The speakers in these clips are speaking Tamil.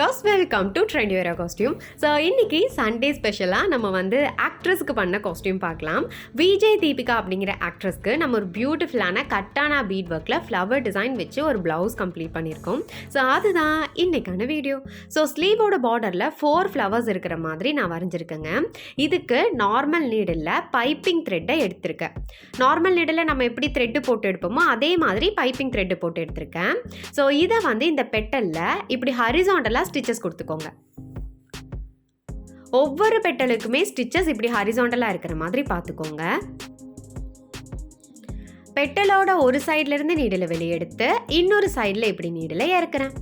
வியூவர்ஸ், வெல்கம் டு ட்ரெண்டிவியரா காஸ்டியூம். ஸோ இன்றைக்கி சண்டே ஸ்பெஷலாக நம்ம வந்து ஆக்ட்ரஸ்க்கு பண்ண காஸ்டியூம் பார்க்கலாம். vj.deepika அப்படிங்கிற ஆக்ட்ரஸ்க்கு நம்ம ஒரு பியூட்டிஃபுல்லான கட்டானா பீட் ஒர்க்கில் ஃப்ளவர் டிசைன் வச்சு ஒரு ப்ளவுஸ் கம்ப்ளீட் பண்ணியிருக்கோம். ஸோ அதுதான் இன்றைக்கான வீடியோ. ஸோ ஸ்லீவோட பார்டரில் 4 ஃப்ளவர்ஸ் இருக்கிற மாதிரி நான் வரைஞ்சிருக்கேங்க. இதுக்கு நார்மல் நீடில் பைப்பிங் த்ரெட்டை எடுத்திருக்கேன். நார்மல் நீடில் நம்ம எப்படி த்ரெட்டு போட்டு எடுப்போமோ அதே மாதிரி பைப்பிங் த்ரெட்டு போட்டு எடுத்திருக்கேன். ஸோ இதை வந்து இந்த பெட்டலில் இப்படி ஹரிசாண்டலாக ஸ்டிச்சஸ் கொடுத்துக்கோங்க. ஒவ்வொரு பெட்டலுக்குமே ஸ்டிச்சஸ் இப்படி ஹரிசாண்டலாக இருக்கிற மாதிரி பார்த்துக்கோங்க. பெட்டலோட ஒரு சைட்ல இருந்து நீடில் வெளியே எடுத்து இன்னொரு சைடில் இப்படி நீடில் இறக்குறேன்.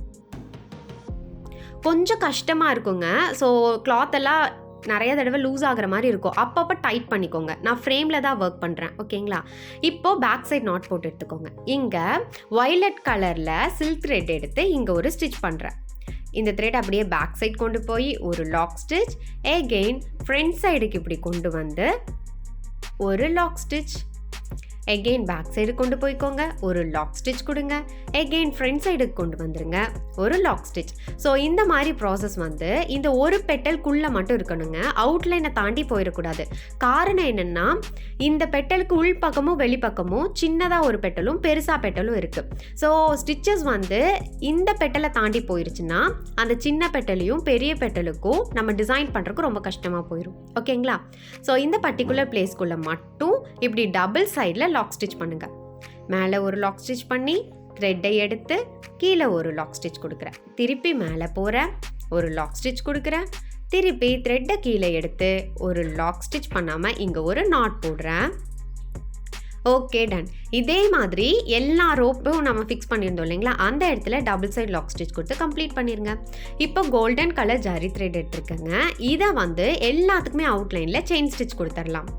கொஞ்சம் கஷ்டமாக இருக்குங்க. ஸோ கிளாத் எல்லாம் நிறைய தடவை லூஸ் ஆகிற மாதிரி இருக்கும். அப்பப்போ டைட் பண்ணிக்கோங்க. நான் ஃப்ரேமில் தான் ஒர்க் பண்ணுறேன், ஓகேங்களா? இப்போது பேக் சைட் நாட் போட்டு எடுத்துக்கோங்க. இங்கே வயலட் கலரில் சில்க் த்ரெட் எடுத்து இங்கே ஒரு ஸ்டிச் பண்ணுறேன். இந்த த்ரெட் அப்படியே பேக் சைட் கொண்டு போய் ஒரு லாக் ஸ்டிச், எகெயின் ஃப்ரண்ட் சைடுக்கு இப்படி கொண்டு வந்து ஒரு lock stitch, again back side கொண்டு போய்க்கோங்க, ஒரு லாக் ஸ்டிச் கொடுங்க, எகெயின் ஃப்ரண்ட் சைடுக்கு கொண்டு வந்துருங்க, ஒரு லாக் ஸ்டிச். ஸோ இந்த மாதிரி ப்ராசஸ் வந்து இந்த ஒரு பெட்டலுக்குள்ளே மட்டும் இருக்கணுங்க. அவுட்லைனை தாண்டி போயிடக்கூடாது. காரணம் என்னென்னா, இந்த பெட்டலுக்கு உள் பக்கமும் வெளிப்பக்கமும் சின்னதாக ஒரு பெட்டலும் பெருசாக பெட்டலும் இருக்குது. ஸோ ஸ்டிச்சஸ் வந்து இந்த பெட்டலை தாண்டி போயிருச்சுன்னா அந்த சின்ன பெட்டலையும் பெரிய பெட்டலுக்கும் நம்ம டிசைன் பண்ணுறதுக்கு ரொம்ப கஷ்டமாக போயிடும், ஓகேங்களா? ஸோ இந்த பர்டிகுலர் பிளேஸ்க்குள்ளே மட்டும் இப்படி டபுள் சைடில் லாக் ஸ்டிச் பண்ணுங்க. மேலே ஒரு லாக் ஸ்டிச் பண்ணி த்ரெட்டை எடுத்து கீழே ஒரு லாக் ஸ்டிச் கொடுக்குறேன். திருப்பி மேலே போகிறேன், ஒரு லாக் ஸ்டிச் கொடுக்குறேன். திருப்பி த்ரெட்டை கீழே எடுத்து ஒரு லாக் ஸ்டிச் பண்ணாமல் இங்கே ஒரு நாட் போடுறேன். Okay, done. இதே மாதிரி எல்லா ரோப்பும் நம்ம ஃபிக்ஸ் பண்ணியிருந்தோம் இல்லைங்களா, அந்த இடத்துல டபுள் சைட் லாக் ஸ்டிச் கொடுத்து கம்ப்ளீட் பண்ணிடுங்க. இப்போ கோல்டன் கலர் ஜரி த்ரெட் எடுத்துருக்கேங்க. இதை வந்து எல்லாத்துக்குமே அவுட்லைனில் செயின் ஸ்டிச் கொடுத்துடலாம்.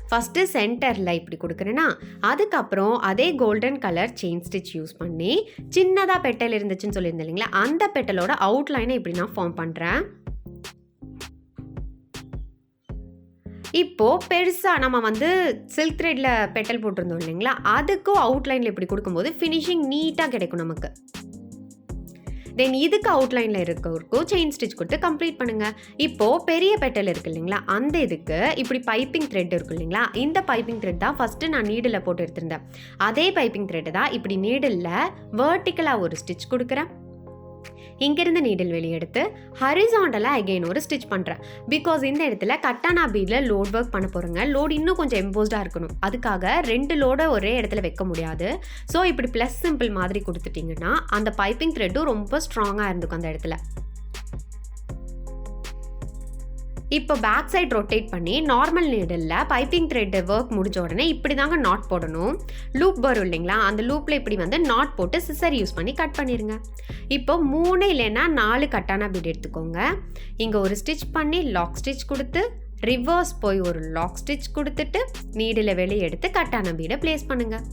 ஃபஸ்ட்டு சென்டரில் இப்படி கொடுக்குறேன்னா, அதுக்கப்புறம் அதே golden colour chain stitch use பண்ணி சின்னதாக பெட்டல் இருந்துச்சுன்னு சொல்லியிருந்தேன் இல்லைங்களா, அந்த பெட்டலோட அவுட்லைனை இப்படி நான் ஃபார்ம் பண்ணுறேன். இப்போது பெருசாக நம்ம வந்து சில்க் த்ரெட்டில் பெட்டல் போட்டிருந்தோம் இல்லைங்களா, அதுக்கும் அவுட்லைனில் இப்படி கொடுக்கும்போது ஃபினிஷிங் நீட்டாக கிடைக்கும் நமக்கு. தென் இதுக்கு அவுட்லைனில் இருக்கிறதுக்கும் செயின் ஸ்டிச் கொடுத்து கம்ப்ளீட் பண்ணுங்கள். இப்போது பெரிய பெட்டல் இருக்குது இல்லைங்களா, அந்த இதுக்கு இப்படி பைப்பிங் த்ரெட் இருக்குது இல்லைங்களா, இந்த பைப்பிங் த்ரெட் தான் ஃபஸ்ட்டு நான் நீடில் போட்டு எடுத்திருந்தேன். அதே பைப்பிங் த்ரெட்டு தான் இப்படி நீடில் வேர்ட்டிக்கலாக ஒரு ஸ்டிச் கொடுக்குறேன். இங்கேருந்து நீடில் வெளியே எடுத்து ஹரிசாண்டலாக அகெயின் ஒரு ஸ்டிச் பண்ணுறேன். பிகாஸ் இந்த இடத்துல கட்டானா பீடில் லோட் ஒர்க் பண்ண போகிறேங்க. லோடு இன்னும் கொஞ்சம் எம்போஸ்டாக இருக்கணும். அதுக்காக 2 லோடை ஒரே இடத்துல வைக்க முடியாது. ஸோ இப்படி ப்ளஸ் சிம்பிள் மாதிரி கொடுத்துட்டிங்கன்னா அந்த பைப்பிங் த்ரெட்டும் ரொம்ப ஸ்ட்ராங்காக இருந்துக்கும் அந்த இடத்துல. இப்போ பேக் சைட் ரொட்டேட் பண்ணி normal needle piping thread work முடிஞ்ச உடனே இப்படி தாங்க நாட் போடணும். லூப் வரும் இல்லைங்களா, அந்த லூப்பில் இப்படி வந்து நாட் போட்டு சிசர் யூஸ் பண்ணி கட் பண்ணிடுங்க. இப்போ 3 இல்லைன்னா 4 கட்டானா பீட் எடுத்துக்கோங்க. இங்கே ஒரு ஸ்டிச் பண்ணி லாக் ஸ்டிச் கொடுத்து ரிவர்ஸ் போய் ஒரு லாக் ஸ்டிச் கொடுத்துட்டு நீடில் வெளியே எடுத்து கட்டானா பீடை ப்ளேஸ் பண்ணுங்கள்.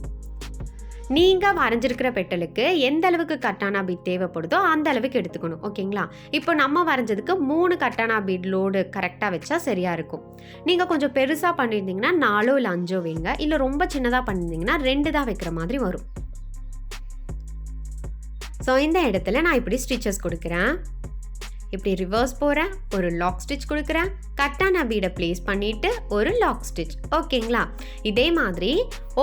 நீங்கள் வரைஞ்சிருக்கிற பெட்டலுக்கு எந்த அளவுக்கு கட்டானா பீட் தேவைப்படுதோ அந்த அளவுக்கு எடுத்துக்கணும், ஓகேங்களா? இப்போ நம்ம வரைஞ்சதுக்கு 3 கட்டானா பீட் லோடு கரெக்டாக வச்சா சரியாக இருக்கும். நீங்கள் கொஞ்சம் பெருசாக பண்ணியிருந்தீங்கன்னா 4 இல்லை 5 வைங்க. இல்லை ரொம்ப சின்னதாக பண்ணியிருந்தீங்கன்னா 2 தான் வைக்கிற மாதிரி வரும். ஸோ இந்த இடத்துல நான் இப்படி ஸ்டிச்சஸ் கொடுக்குறேன். இப்படி ரிவர்ஸ் போகிறேன், ஒரு லாக் ஸ்டிச் கொடுக்குறேன், கட்டானா பீடை ப்ளேஸ் பண்ணிவிட்டு ஒரு லாக் ஸ்டிச், ஓகேங்களா? இதே மாதிரி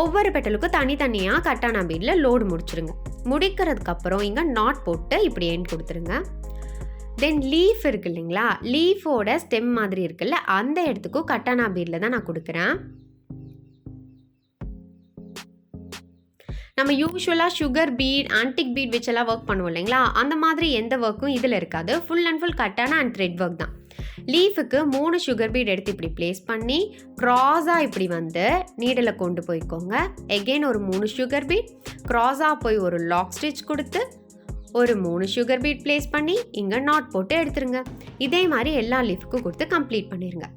ஒவ்வொரு பெட்டலுக்கும் தனித்தனியாக கட்டானா பீடில் லோடு முடிச்சுருங்க. முடிக்கிறதுக்கப்புறம் இங்கே நாட் போட்டு இப்படி எண்ட் கொடுத்துருங்க. தென் லீஃப் இருக்குது இல்லைங்களா, லீஃபோட ஸ்டெம் மாதிரி இருக்குல்ல, அந்த இடத்துக்கும் கட்டானா பீடில் தான் நான் கொடுக்குறேன். நம்ம யூஸ்வலாக சுகர் பீட், ஆன்டிக் பீட் வச்செல்லாம் ஒர்க் பண்ணுவோம் இல்லைங்களா, அந்த மாதிரி எந்த ஒர்க்கும் இதில் இருக்காது. ஃபுல் அண்ட் ஃபுல் கட்டானா அண்ட் த்ரெட் ஒர்க் தான். லீஃபுக்கு 3 சுகர் பீட் எடுத்து இப்படி ப்ளேஸ் பண்ணி க்ராஸாக இப்படி வந்து நீடில் கொண்டு போய்க்கோங்க. எகெயின் ஒரு 3 சுகர் பீட் க்ராஸாக போய் ஒரு லாக் ஸ்டிச் கொடுத்து ஒரு 3 சுகர் பீட் ப்ளேஸ் பண்ணி இங்கே நாட் போட்டு எடுத்துருங்க. இதே மாதிரி எல்லா லீஃபுக்கும் கொடுத்து கம்ப்ளீட் பண்ணிடுங்க.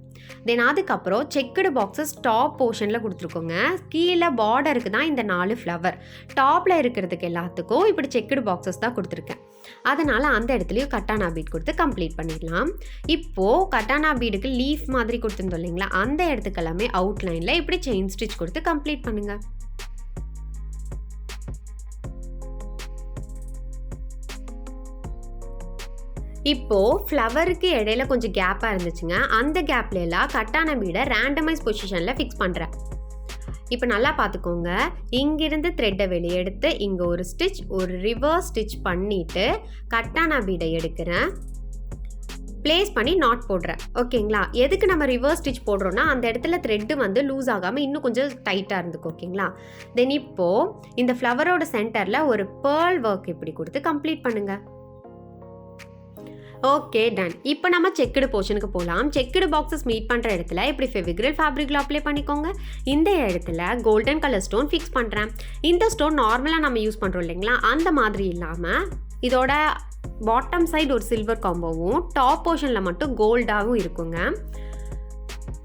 தென் அதுக்கப்புறம் செக்குடு பாக்ஸஸ் டாப் போர்ஷனில் கொடுத்துருக்கோங்க. கீழே பார்டருக்கு தான் இந்த 4 ஃப்ளவர், டாப்பில் இருக்கிறதுக்கு எல்லாத்துக்கும் இப்படி செக்குடு பாக்ஸஸ் தான் கொடுத்துருக்கேன். அதனால் அந்த இடத்துலையும் கட்டானா பீட் கொடுத்து கம்ப்ளீட் பண்ணிடலாம். இப்போது கட்டானா பீடுக்கு லீஃப் மாதிரி கொடுத்துருந்தோம் இல்லைங்களா, அந்த இடத்துக்கு எல்லாமே அவுட்லைனில் இப்படி செயின் ஸ்டிச் கொடுத்து கம்ப்ளீட் பண்ணுங்கள். இப்போது ஃப்ளவருக்கு இடையில கொஞ்சம் கேப்பாக இருந்துச்சுங்க. அந்த கேப்ல எல்லாம் கட்டான பீடை ரேண்டமைஸ் பொசிஷனில் ஃபிக்ஸ் பண்ணுறேன். இப்போ நல்லா பார்த்துக்கோங்க. இங்கிருந்து த்ரெட்டை வெளியே எடுத்து இங்கே ஒரு ஸ்டிச், ஒரு ரிவர்ஸ் ஸ்டிச் பண்ணிவிட்டு கட்டான பீடை எடுக்கிறேன், ப்ளேஸ் பண்ணி நாட் போடுறேன். ஓகேங்களா? எதுக்கு நம்ம ரிவர்ஸ் ஸ்டிச் போடுறோன்னா அந்த இடத்துல த்ரெட்டு வந்து லூஸ் ஆகாமல் இன்னும் கொஞ்சம் டைட்டாக இருந்துக்கும். ஓகேங்களா? தென் இப்போது இந்த ஃப்ளவரோட சென்டரில் ஒரு பேர்ல் ஒர்க் இப்படி கொடுத்து கம்ப்ளீட் பண்ணுங்கள். Okay, done. இப்போ நம்ம செக்குடு போர்ஷனுக்கு போகலாம். செக்குடு பாக்ஸஸ் மீட் பண்ணுற இடத்துல இப்படி ஃபெவிக்ரில் ஃபேப்ரிக்கில் அப்ளை பண்ணிக்கோங்க. இந்த இடத்துல கோல்டன் கலர் ஸ்டோன் ஃபிக்ஸ் பண்ணுறேன். இந்த ஸ்டோன் நார்மலாக நம்ம யூஸ் பண்ணுறோம் இல்லைங்களா, அந்த மாதிரி இல்லாமல் இதோட பாட்டம் சைடு ஒரு சில்வர் காம்போவும் டாப் போர்ஷனில் மட்டும் கோல்டாகவும் இருக்குங்க.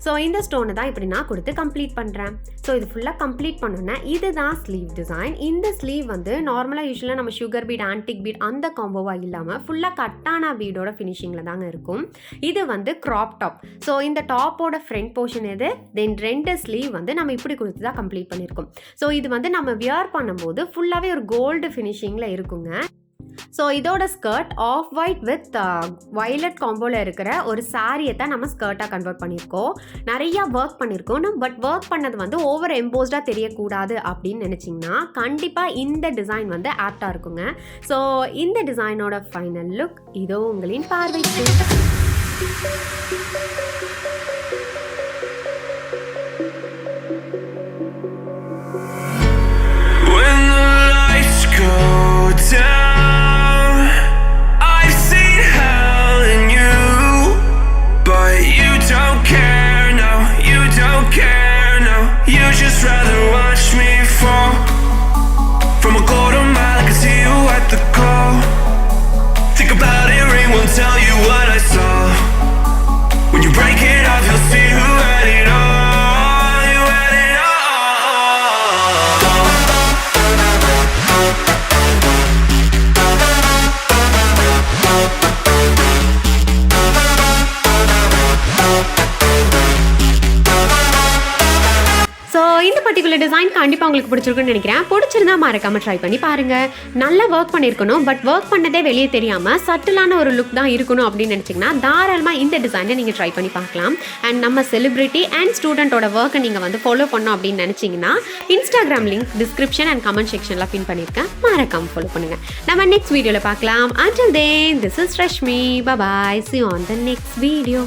ஸோ இந்த ஸ்டோனை தான் இப்படி நான் கொடுத்து கம்ப்ளீட் பண்ணுறேன். ஸோ இது ஃபுல்லாக கம்ப்ளீட் பண்ணோன்னா இதுதான் ஸ்லீவ் டிசைன். இந்த ஸ்லீவ் வந்து நார்மலாக யூஸ்வலாக நம்ம சுகர் பீட், ஆன்டிக் பீட் அந்த காம்போவாக இல்லாமல் ஃபுல்லாக கட்டான பீடோட ஃபினிஷிங்கில் தாங்க இருக்கும். இது வந்து க்ராப் டாப். ஸோ இந்த டாப்போட ஃப்ரண்ட் போர்ஷன் இது, தென் 2 ஸ்லீவ் வந்து நம்ம இப்படி கொடுத்து தான் கம்ப்ளீட் பண்ணியிருக்கோம். ஸோ இது வந்து நம்ம வியர் பண்ணும்போது ஃபுல்லாகவே ஒரு கோல்டு ஃபினிஷிங்கில் இருக்குங்க. ஸோ இதோட skirt of white with violet காம்போவில் இருக்கிற ஒரு சாரியை தான் நம்ம ஸ்கர்ட்டாக கன்வெர்ட் பண்ணியிருக்கோம். நிறையா ஒர்க் பண்ணியிருக்கோம். பட் ஒர்க் பண்ணது வந்து ஓவர் எம்போஸ்டாக தெரியக்கூடாது அப்படின்னு நினச்சிங்கன்னா கண்டிப்பாக இந்த டிசைன் வந்து ஆப்டாக இருக்குங்க. ஸோ இந்த டிசைனோட ஃபைனல் லுக் இதோ உங்களின் பார்வைக்கு. Tell you what I saw. When you break it off, you'll see who had it all. You had it so இந்த பர்டிகுலர் டிசைன் கண்டிப்பாக உங்களுக்கு பிடிச்சிருக்குன்னு நினைக்கிறேன். பிடிச்சிருந்தா மறக்காமல் ட்ரை பண்ணி பாருங்கள். நல்லா ஒர்க் பண்ணியிருக்கணும், பட் ஒர்க் பண்ணதே வெளியே தெரியாமல் சட்டிலான ஒரு லுக் தான் இருக்கணும் அப்படின்னு நினச்சிங்கன்னா தாராளமாக இந்த டிசைனை நீங்கள் ட்ரை பண்ணி பார்க்கலாம். அண்ட் நம்ம செலிப்ரிட்டி அண்ட் ஸ்டூடெண்ட்டோட ஒர்க்கை நீங்கள் வந்து ஃபாலோ பண்ணோம் அப்படின்னு நினச்சிங்கன்னா Instagram link description and comment செக்ஷனில் பின் பண்ணியிருக்கேன். மறக்காமல் ஃபாலோ பண்ணுங்கள். நம்ம நெக்ஸ்ட் வீடியோவில் பார்க்கலாம். Until then, this is Rashmi. Bye bye. See you on the next video.